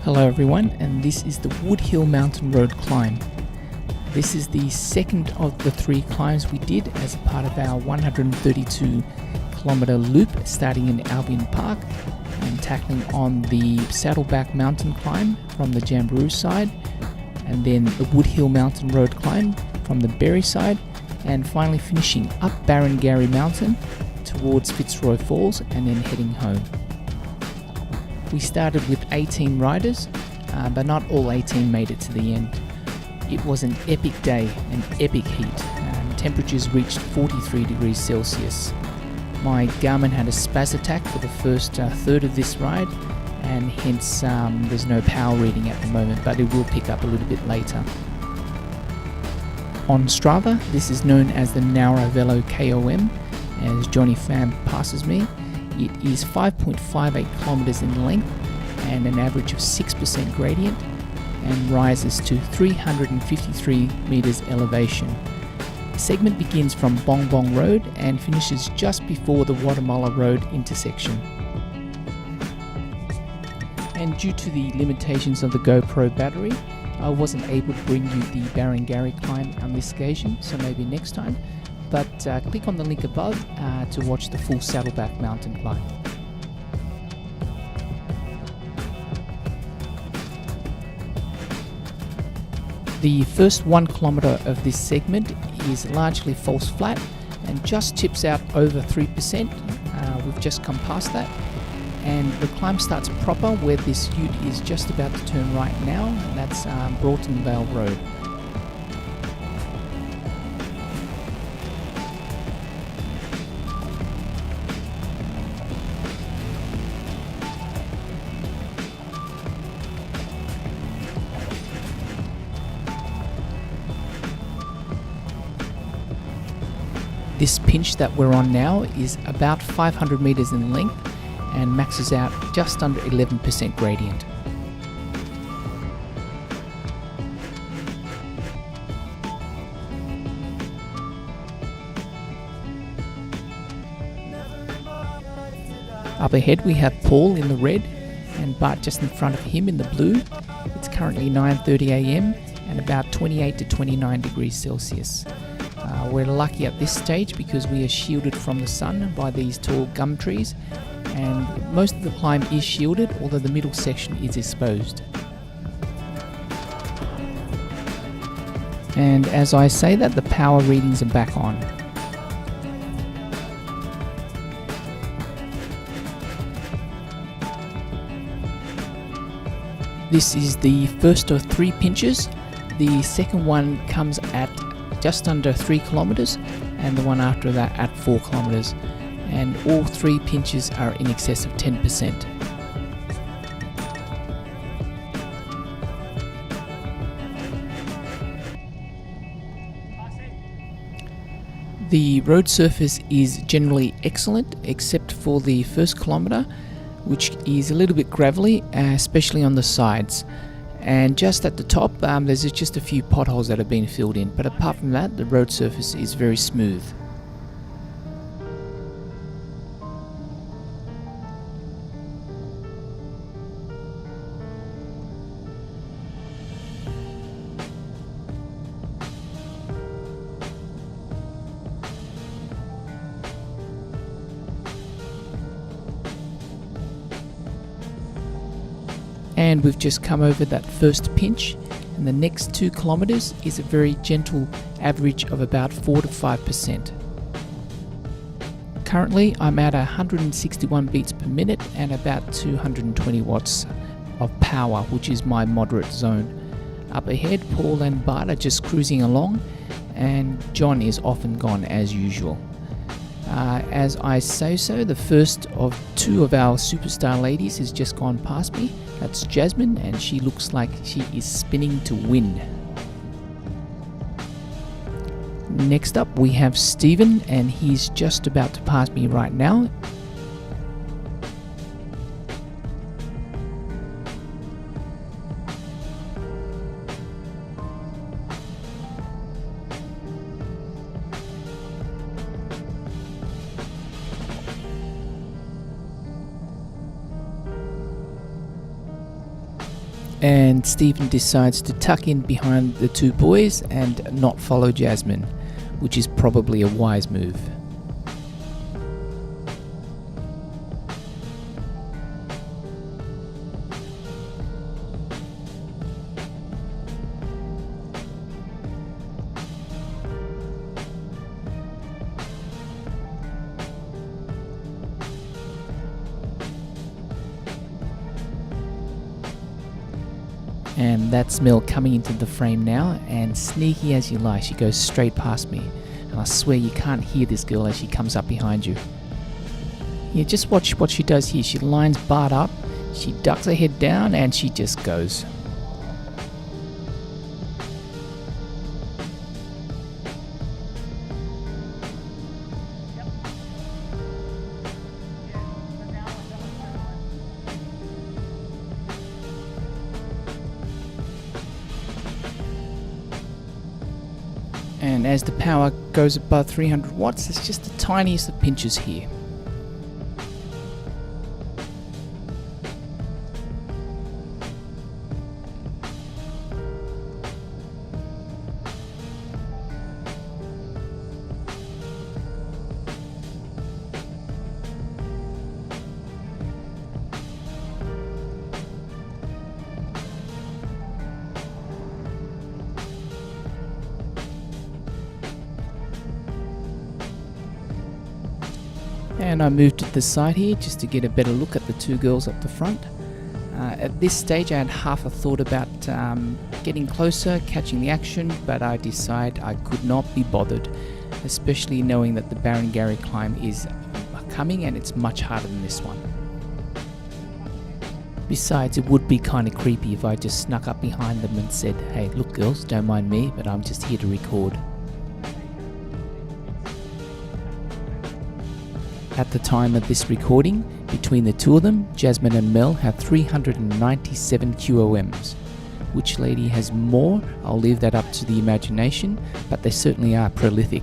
Hello everyone, and this is the Woodhill Mountain road climb. This is the second of the 3 climbs we did as a part of our 132 kilometre loop starting in Albion Park and tackling on the Saddleback Mountain climb from the Jamberoo side, and then the Woodhill Mountain road climb from the Berry side, and finally finishing up Barrengarry Mountain towards Fitzroy Falls and then heading home. We started with 18 riders, but not all 18 made it to the end. It was an epic day, an epic heat. Temperatures reached 43 degrees Celsius. My Garmin had a spaz attack for the first third of this ride, and hence there's no power reading at the moment, but it will pick up a little bit later. On Strava, this is known as the Nowra Velo KOM, as Johnny Pham passes me. It is 5.58 kilometers in length and an average of 6% gradient, and rises to 353 meters elevation. The segment begins from Bong Bong Road and finishes just before the Watamala Road intersection. And due to the limitations of the GoPro battery, I wasn't able to bring you the Barrengarry climb on this occasion, so maybe next time. But click on the link above to watch the full Saddleback Mountain climb. The first 1 kilometre of this segment is largely false flat and just tips out over 3%. We've just come past that, and the climb starts proper where this ute is just about to turn right now, and that's Broughton Vale Road. This pinch that we're on now is about 500 meters in length and maxes out just under 11% gradient. Up ahead we have Paul in the red and Bart just in front of him in the blue. It's currently 9:30 AM and about 28 to 29 degrees Celsius. We're lucky at this stage because we are shielded from the sun by these tall gum trees, and most of the climb is shielded, although the middle section is exposed. And as I say that, the power readings are back on. This is the first of 3 pinches. The second one comes at just under 3 kilometers, and the one after that at 4 kilometers, and all 3 pinches are in excess of 10%. The road surface is generally excellent except for the first kilometer, which is a little bit gravelly, especially on the sides. And just at the top, there's just a few potholes that have been filled in, but apart from that, the road surface is very smooth. And we've just come over that first pinch, and the next 2 kilometers is a very gentle average of about 4 to 5%. Currently I'm at 161 beats per minute and about 220 watts of power, which is my moderate zone. Up ahead, Paul and Bart are just cruising along, and John is off and gone as usual. As I say so, the first of 2 of our superstar ladies has just gone past me. That's Jasmine, and she looks like she is spinning to win. Next up we have Stephen, and he's just about to pass me right now. And Stephen decides to tuck in behind the two boys and not follow Jasmine, which is probably a wise move. And that's Mel coming into the frame now, and sneaky as you like, she goes straight past me. And I swear you can't hear this girl as she comes up behind you. Yeah, just watch what she does here. She lines Bart up, she ducks her head down, and she just goes. And as the power goes above 300 watts, it's just the tiniest of pinches here. And I moved to the side here just to get a better look at the two girls up the front. At this stage I had half a thought about getting closer, catching the action, but I decided I could not be bothered, especially knowing that the Barangary climb is coming and it's much harder than this one. Besides, it would be kind of creepy if I just snuck up behind them and said, "Hey, look girls, don't mind me, but I'm just here to record." At the time of this recording, between the two of them, Jasmine and Mel have 397 QOMs. Which lady has more? I'll leave that up to the imagination, but they certainly are prolific.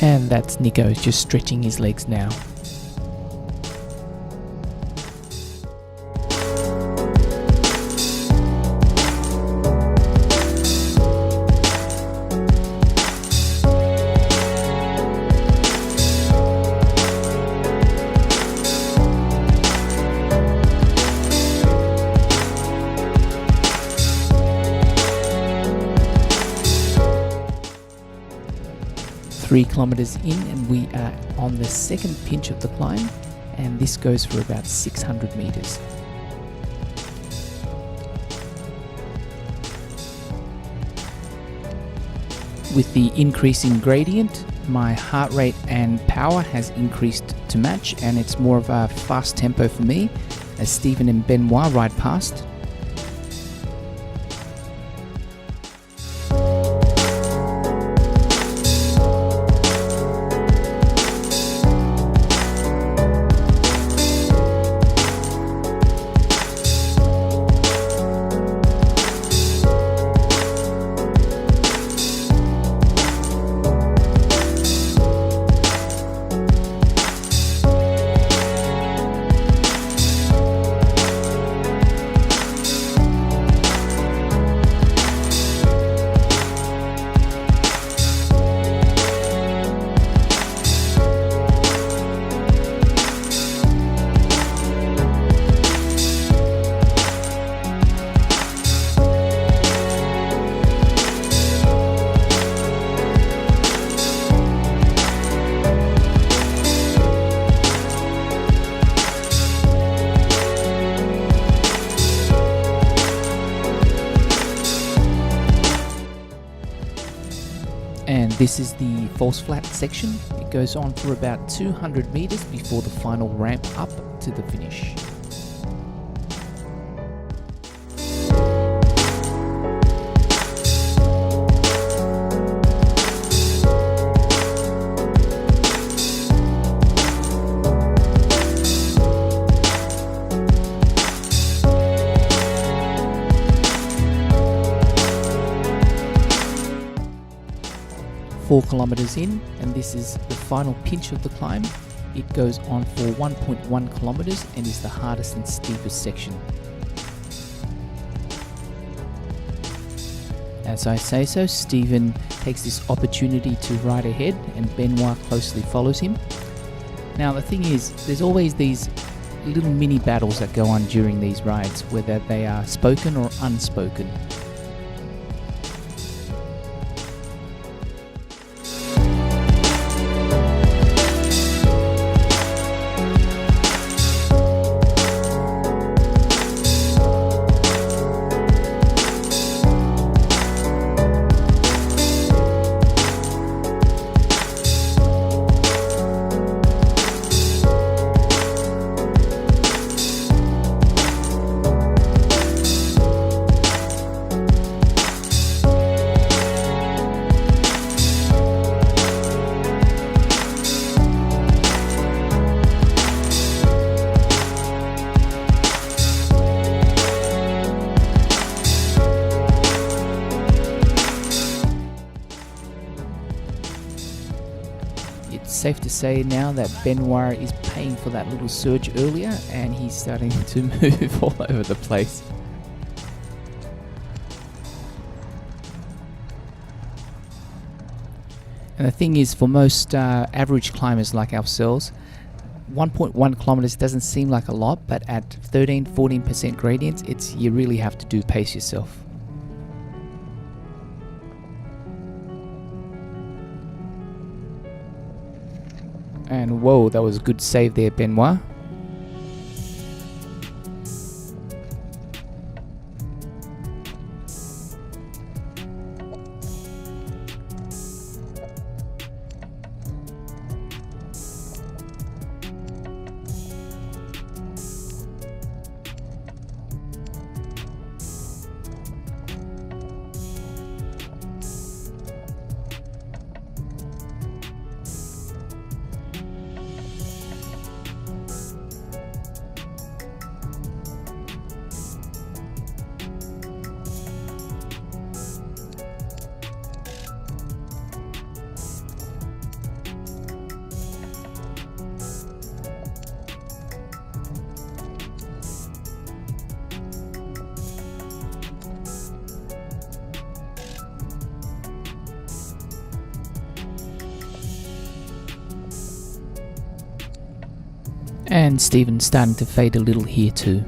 And that's Nico just stretching his legs now. Three kilometers in and we are on the second pinch of the climb, and this goes for about 600 meters. With the increasing gradient, my heart rate and power has increased to match, and it's more of a fast tempo for me as Stephen and Benoit ride past. And this is the false flat section. It goes on for about 200 meters before the final ramp up to the finish. Four kilometers in, and this is the final pinch of the climb. It goes on for 1.1 kilometers and is the hardest and steepest section. As I say so, Stephen takes this opportunity to ride ahead and Benoit closely follows him. Now the thing is, there's always these little mini battles that go on during these rides, whether they are spoken or unspoken. It's safe to say now that Benoit is paying for that little surge earlier and he's starting to move all over the place. And the thing is, for most average climbers like ourselves, 1.1 kilometers doesn't seem like a lot, but at 13-14% gradients, you really have to pace yourself. And whoa, that was a good save there, Benoit. And Stephen's starting to fade a little here too.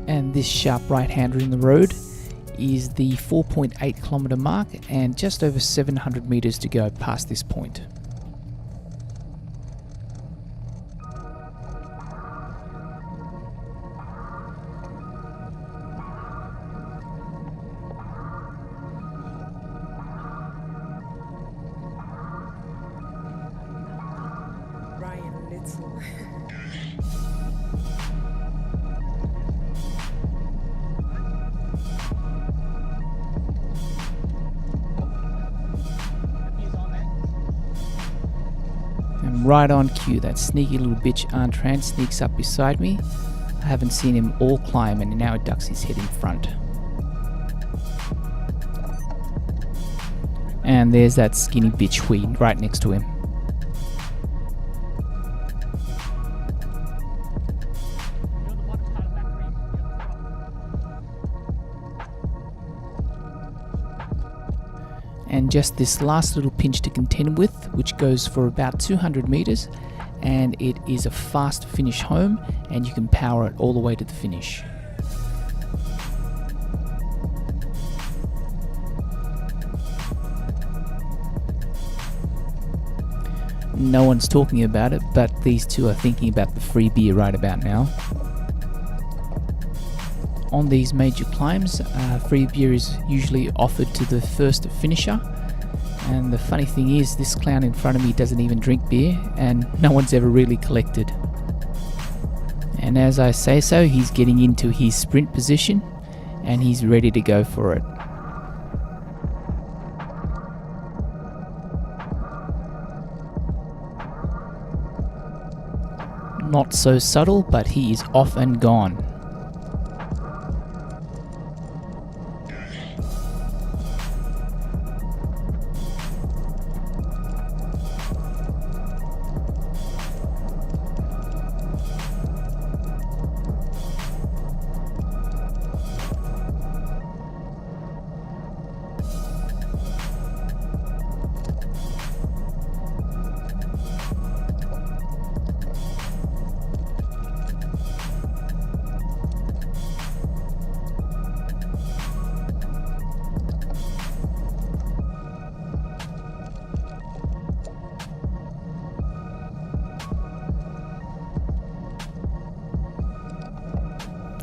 And this sharp right-hander in the road is the 4.8 kilometer mark and just over 700 meters to go past this point. Ryan Little. And right on cue, that sneaky little bitch Antran sneaks up beside me. I haven't seen him all climb, and now he ducks his head in front. And there's that skinny bitch Weed right next to him. And just this last little pinch to contend with, which goes for about 200 meters, and it is a fast finish home, and you can power it all the way to the finish. No one's talking about it, but these two are thinking about the free beer right about now. On these major climbs, free beer is usually offered to the first finisher. And the funny thing is, this clown in front of me doesn't even drink beer, and no one's ever really collected. And as I say so, he's getting into his sprint position, and he's ready to go for it. Not so subtle, but he is off and gone.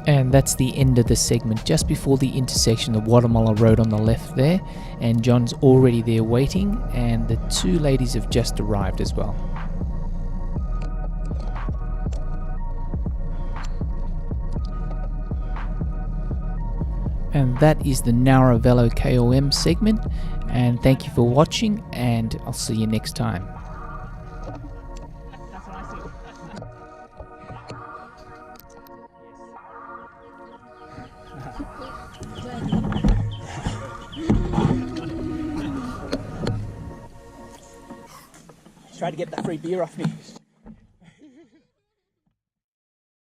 And that's the end of the segment, just before the intersection of Watermulla Road on the left there, and John's already there waiting, and the two ladies have just arrived as well. And that is the Nowra Velo KOM segment, and thank you for watching, and I'll see you next time. Try to get that free beer off me.